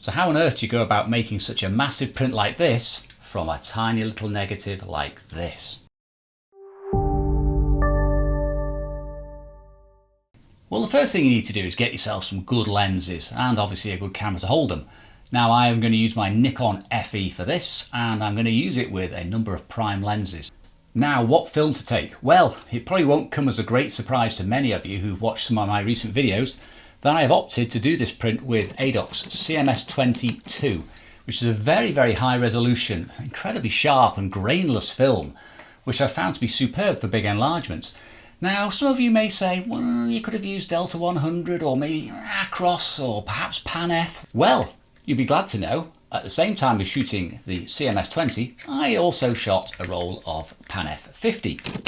So how on earth do you go about making such a massive print like this from a tiny little negative like this? Well, the first thing you need to do is get yourself some good lenses and obviously a good camera to hold them. Now I am going to use my Nikon FE for this, and I'm going to use it with a number of prime lenses. Now, what film to take? Well, it probably won't come as a great surprise to many of you who've watched some of my recent videos that I have opted to do this print with Adox CMS-22, which is a very, very high resolution, incredibly sharp and grainless film, which I've found to be superb for big enlargements. Now, some of you may say, well, you could have used Delta 100 or maybe Acros or perhaps Pan F. Well, you'd be glad to know, at the same time as shooting the CMS-20, I also shot a roll of Pan F50.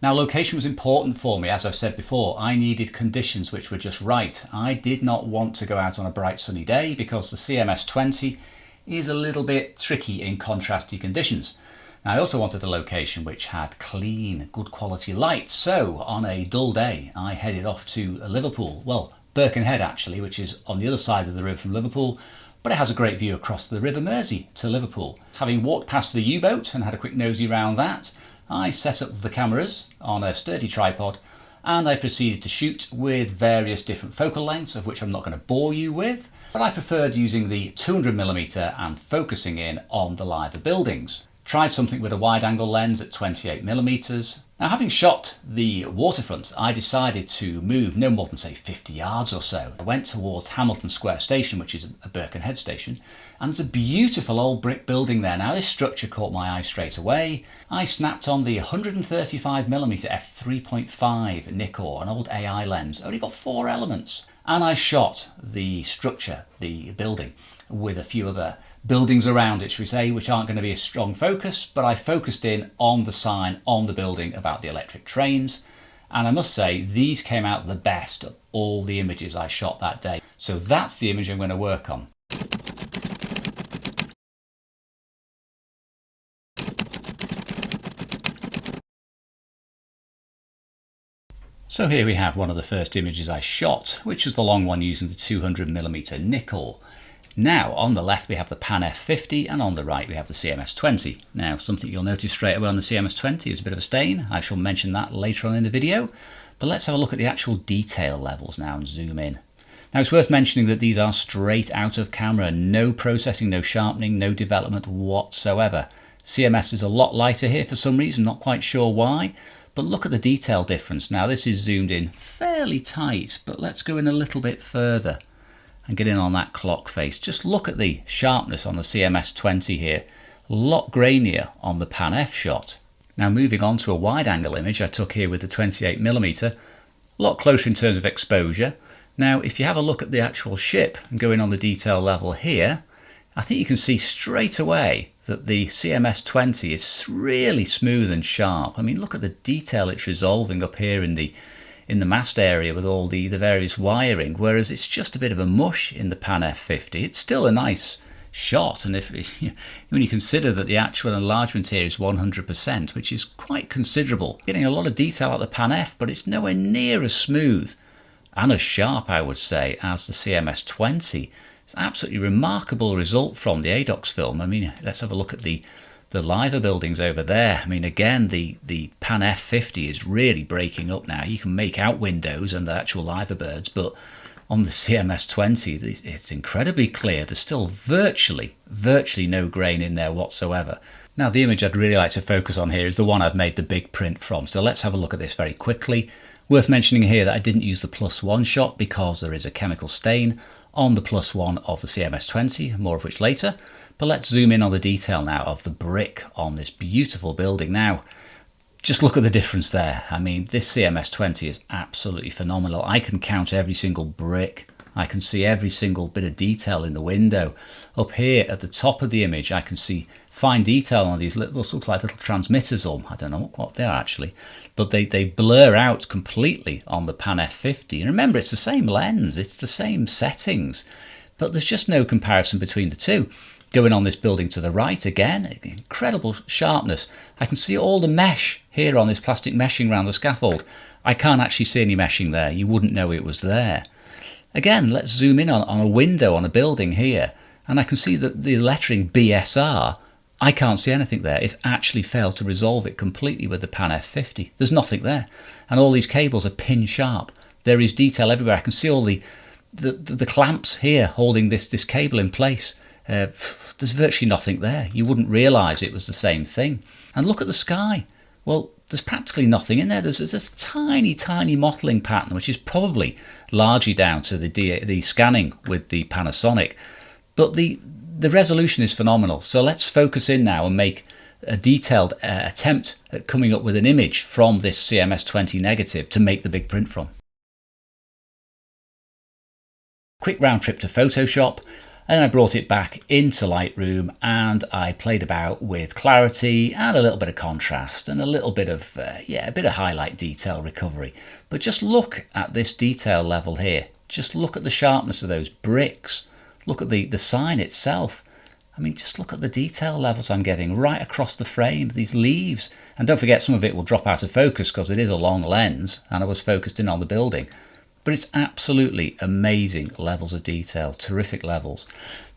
Now, location was important for me. As I've said before, I needed conditions which were just right. I did not want to go out on a bright sunny day because the CMS-20 is a little bit tricky in contrasty conditions. Now, I also wanted a location which had clean, good quality light. So on a dull day, I headed off to Liverpool. Well, Birkenhead actually, which is on the other side of the river from Liverpool, but it has a great view across the River Mersey to Liverpool. Having walked past the U-boat and had a quick nosy round that, I set up the cameras on a sturdy tripod and I proceeded to shoot with various different focal lengths, of which I'm not going to bore you with, but I preferred using the 200mm and focusing in on the liver buildings. Tried something with a wide angle lens at 28mm. Now, having shot the waterfront, I decided to move no more than say 50 yards or so. I went towards Hamilton Square Station, which is a Birkenhead station, and there's a beautiful old brick building there. Now, this structure caught my eye straight away. I snapped on the 135mm f3.5 Nikkor, an old AI lens, only got 4 elements, and I shot the structure, the building, with a few other buildings around it, shall we say, which aren't going to be a strong focus, but I focused in on the sign on the building about the electric trains, and I must say these came out the best of all the images I shot that day. So that's the image I'm going to work on. So here we have one of the first images I shot, which was the long one using the 200mm Nikkor. Now, on the left we have the Pan F50 and on the right we have the CMS-20. Now, something you'll notice straight away on the CMS-20 is a bit of a stain. I shall mention that later on in the video. But let's have a look at the actual detail levels now and zoom in. Now, it's worth mentioning that these are straight out of camera. No processing, no sharpening, no development whatsoever. CMS is a lot lighter here for some reason, not quite sure why. But look at the detail difference. Now, this is zoomed in fairly tight, but let's go in a little bit further and get in on that clock face. Just look at the sharpness on the CMS-20 here. A lot grainier on the Pan F shot. Now, moving on to a wide angle image I took here with the 28mm, a lot closer in terms of exposure. Now, if you have a look at the actual ship and go in on the detail level here, I think you can see straight away that the CMS-20 is really smooth and sharp. I mean, look at the detail it's resolving up here in the mast area with all the various wiring, whereas it's just a bit of a mush in the Pan F50. It's still a nice shot, and when you consider that the actual enlargement here is 100%, which is quite considerable. Getting a lot of detail out the Pan F, but it's nowhere near as smooth and as sharp, I would say, as the CMS-20. It's an absolutely remarkable result from the Adox film. I mean, let's have a look at the liver buildings over there. I mean, again, the Pan F50 is really breaking up now. You can make out windows and the actual liver birds, but on the CMS-20, it's incredibly clear. There's still virtually no grain in there whatsoever. Now, the image I'd really like to focus on here is the one I've made the big print from. So let's have a look at this very quickly. Worth mentioning here that I didn't use the +1 shot because there is a chemical stain on the +1 of the CMS-20, more of which later. But let's zoom in on the detail now of the brick on this beautiful building. Now, just look at the difference there. I mean, this CMS-20 is absolutely phenomenal. I can count every single brick. I can see every single bit of detail in the window. Up here at the top of the image, I can see fine detail on these little, look like little transmitters, or I don't know what they are actually, but they blur out completely on the Pan F50. And remember, it's the same lens, it's the same settings, but there's just no comparison between the two. Going on this building to the right, again, incredible sharpness. I can see all the mesh here on this plastic meshing around the scaffold. I can't actually see any meshing there. You wouldn't know it was there. Again, let's zoom in on a window on a building here, and I can see that the lettering BSR, I can't see anything there. It's actually failed to resolve it completely with the Pan F50. There's nothing there. And all these cables are pin sharp. There is detail everywhere. I can see all the clamps here holding this cable in place. There's virtually nothing there. You wouldn't realise it was the same thing. And look at the sky. Well, there's practically nothing in there. There's a tiny mottling pattern, which is probably largely down to the scanning with the Panasonic. But the resolution is phenomenal. So let's focus in now and make a detailed attempt at coming up with an image from this CMS20 negative to make the big print from. Quick round trip to Photoshop, and then I brought it back into Lightroom and I played about with clarity and a little bit of contrast and a little bit of a bit of highlight detail recovery. But just look at this detail level here. Just look at the sharpness of those bricks. Look at the sign itself. I mean, just look at the detail levels I'm getting right across the frame, these leaves. And don't forget, some of it will drop out of focus because it is a long lens and I was focused in on the building. But it's absolutely amazing levels of detail, terrific levels.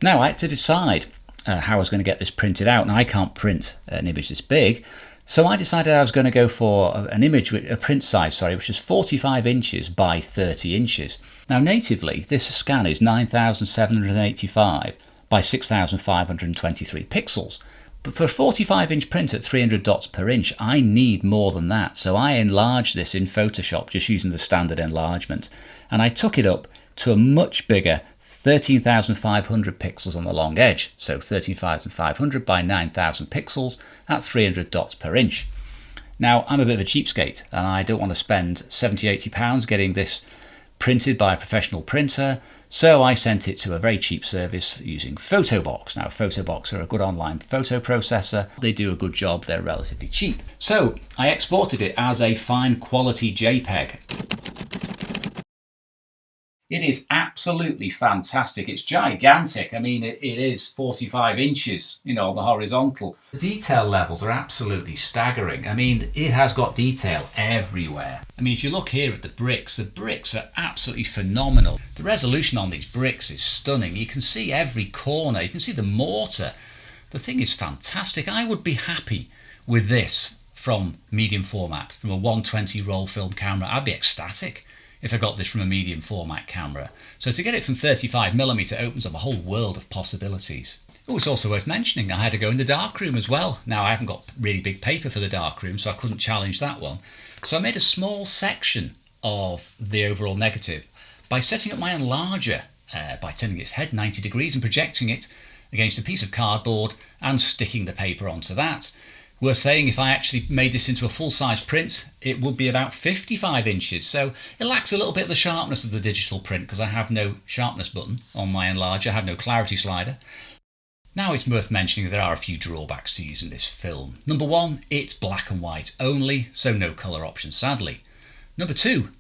Now I had to decide how I was going to get this printed out. Now I can't print an image this big, so I decided I was going to go for an image, a print size, which is 45 inches by 30 inches. Now natively, this scan is 9,785 by 6,523 pixels. But for a 45-inch print at 300 dots per inch, I need more than that. So I enlarged this in Photoshop just using the standard enlargement. And I took it up to a much bigger 13,500 pixels on the long edge. So 13,500 by 9,000 pixels at 300 dots per inch. Now, I'm a bit of a cheapskate and I don't want to spend £70–80 getting this printed by a professional printer, so I sent it to a very cheap service using Photobox. Now, Photobox are a good online photo processor. They do a good job, they're relatively cheap. So I exported it as a fine quality JPEG. It is absolutely fantastic. It's gigantic. I mean, it is 45 inches, on the horizontal. The detail levels are absolutely staggering. I mean, it has got detail everywhere. I mean, if you look here at the bricks are absolutely phenomenal. The resolution on these bricks is stunning. You can see every corner. You can see the mortar. The thing is fantastic. I would be happy with this from medium format, from a 120 roll film camera. I'd be ecstatic if I got this from a medium format camera. So to get it from 35mm opens up a whole world of possibilities. Oh, it's also worth mentioning I had to go in the darkroom as well. Now I haven't got really big paper for the darkroom, so I couldn't challenge that one. So I made a small section of the overall negative by setting up my enlarger, by turning its head 90 degrees and projecting it against a piece of cardboard and sticking the paper onto that. Worth saying, if I actually made this into a full-size print, it would be about 55 inches. So it lacks a little bit of the sharpness of the digital print because I have no sharpness button on my enlarger, I have no clarity slider. Now it's worth mentioning there are a few drawbacks to using this film. Number one, it's black and white only, so no colour option sadly. Number two,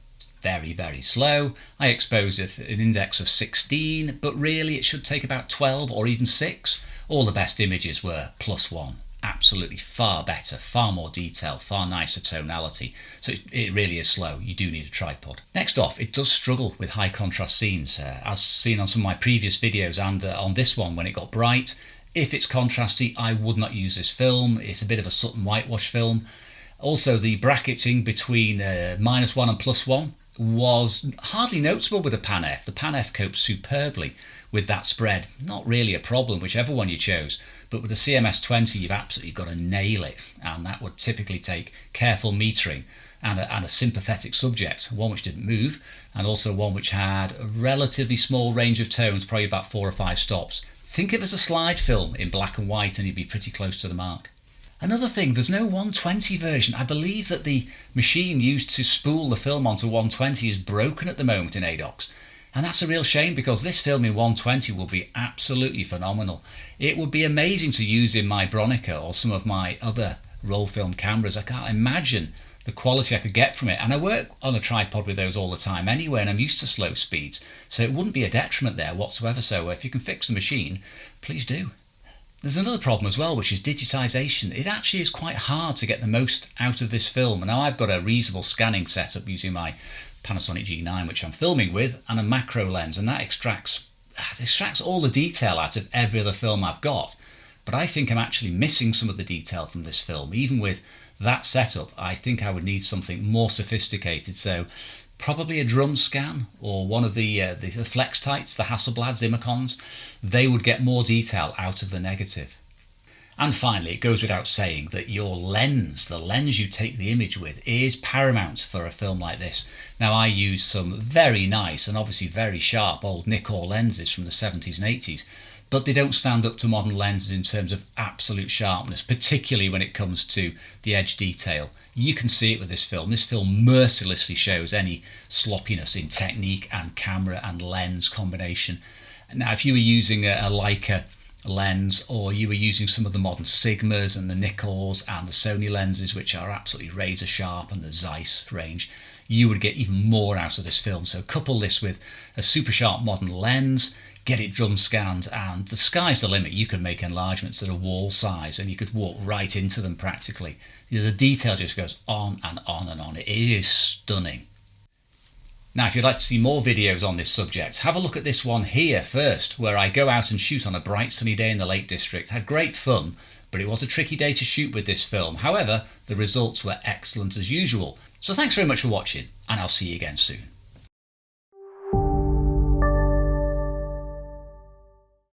very, very slow. I exposed it at an index of 16, but really it should take about 12 or even 6. All the best images were +1. Absolutely far better, far more detail, far nicer tonality. So it really is slow. You do need a tripod. Next off, it does struggle with high contrast scenes, as seen on some of my previous videos and on this one when it got bright. If it's contrasty, I would not use this film. It's a bit of a Sutton whitewash film. Also, the bracketing between -1 and +1 was hardly noticeable with the Pan F. The Pan F coped superbly with that spread. Not really a problem, whichever one you chose. But with the CMS20, you've absolutely got to nail it. And that would typically take careful metering and a sympathetic subject, one which didn't move, and also one which had a relatively small range of tones, probably about 4 or 5 stops. Think of it as a slide film in black and white and you'd be pretty close to the mark. Another thing, there's no 120 version. I believe that the machine used to spool the film onto 120 is broken at the moment in Adox. And that's a real shame because this film in 120 will be absolutely phenomenal. It would be amazing to use in my Bronica or some of my other roll film cameras. I can't imagine the quality I could get from it. And I work on a tripod with those all the time anyway, and I'm used to slow speeds. So it wouldn't be a detriment there whatsoever. So if you can fix the machine, please do. There's another problem as well, which is digitisation. It actually is quite hard to get the most out of this film. Now I've got a reasonable scanning setup using my Panasonic G9, which I'm filming with, and a macro lens, and that extracts all the detail out of every other film I've got. But I think I'm actually missing some of the detail from this film. Even with that setup, I think I would need something more sophisticated. So probably a drum scan or one of the flex tights, the Hasselblads, Imicons. They would get more detail out of the negative. And finally, it goes without saying that your lens, the lens you take the image with, is paramount for a film like this. Now I use some very nice and obviously very sharp old Nikkor lenses from the 70s and 80s, but they don't stand up to modern lenses in terms of absolute sharpness, particularly when it comes to the edge detail. You can see it with this film. This film mercilessly shows any sloppiness in technique and camera and lens combination. Now, if you were using a Leica lens, or you were using some of the modern Sigmas and the Nikkors and the Sony lenses, which are absolutely razor sharp, and the Zeiss range, you would get even more out of this film. So couple this with a super sharp modern lens, get it drum scanned, and the sky's the limit. You can make enlargements that are wall size and you could walk right into them practically. The detail just goes on and on and on. It is stunning. Now, if you'd like to see more videos on this subject, have a look at this one here first, where I go out and shoot on a bright sunny day in the Lake District. Had great fun, but it was a tricky day to shoot with this film. However, the results were excellent as usual. So thanks very much for watching, and I'll see you again soon.